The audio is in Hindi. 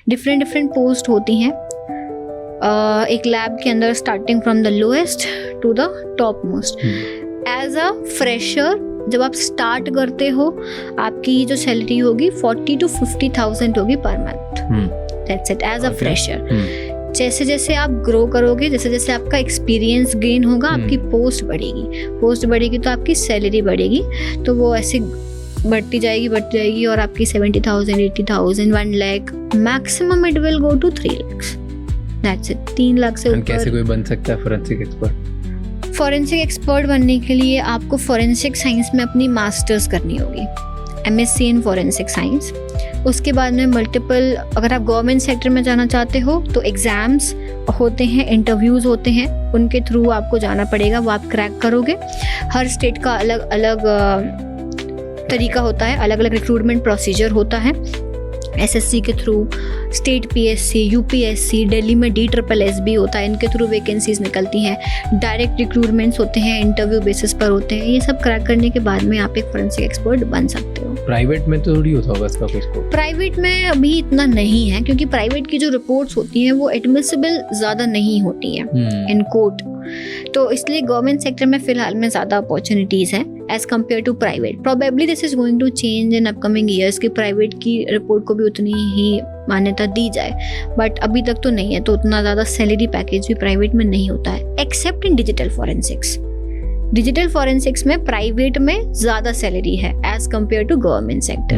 डिफरेंट डिफरेंट पोस्ट होती हैं एक लैब के अंदर, starting from the lowest to the top most. As a fresher जब आप स्टार्ट करते हो, आपकी जो सैलरी होगी 40 to 50,000 होगी per month. That's it, as a fresher. जैसे जैसे आप ग्रो करोगे, जैसे जैसे आपका एक्सपीरियंस गेन होगा, आपकी पोस्ट बढ़ेगी तो आपकी सैलरी बढ़ेगी, तो वो ऐसे बढ़ती जाएगी और आपकी 70,000, 80,000, 1 lakh, maximum it will go to 3 lakhs। That's it, 3 lakh से ऊपर। कैसे कोई बन सकता है फोरेंसिक एक्सपर्ट? फॉरेंसिक एक्सपर्ट बनने के लिए आपको फॉरेंसिक साइंस में अपनी मास्टर्स करनी होगी, MSc इन फॉरेंसिक साइंस। उसके बाद में मल्टीपल, अगर आप गवर्नमेंट सेक्टर में जाना चाहते हो तो एग्ज़ाम्स होते हैं, इंटरव्यूज़ होते हैं, उनके थ्रू आपको जाना पड़ेगा, वो आप क्रैक करोगे। हर स्टेट का अलग अलग तरीका होता है, अलग अलग रिक्रूटमेंट प्रोसीजर होता है। SSC के through, state PSC, UPSC, Delhi में DSSB होता है, इनके थ्रू वैकेंसीज निकलती हैं। डायरेक्ट रिक्रूटमेंट्स होते हैं, इंटरव्यू बेसिस पर होते हैं। ये सब क्रैक करने के बाद में आप एक फोरेंसिक एक्सपर्ट बन सकते हो। प्राइवेट में तो थोड़ी होता होगा इसका कुछ को? प्राइवेट में अभी इतना नहीं है, क्योंकि प्राइवेट की जो रिपोर्ट्स होती हैं वो एडमिसिबल ज़्यादा नहीं होती हैं इन कोर्ट, तो इसलिए गवर्नमेंट सेक्टर में फिलहाल में ज़्यादा अपॉर्चुनिटीज़ हैं as compare to private. Probably this is going to change in upcoming years कि प्राइवेट की रिपोर्ट को भी उतनी ही मान्यता दी जाए, बट अभी तक तो नहीं है। तो उतना ज़्यादा सैलरी पैकेज भी प्राइवेट में नहीं होता है, except in digital forensics. Digital forensics में प्राइवेट में ज़्यादा सैलरी है as compare to government sector.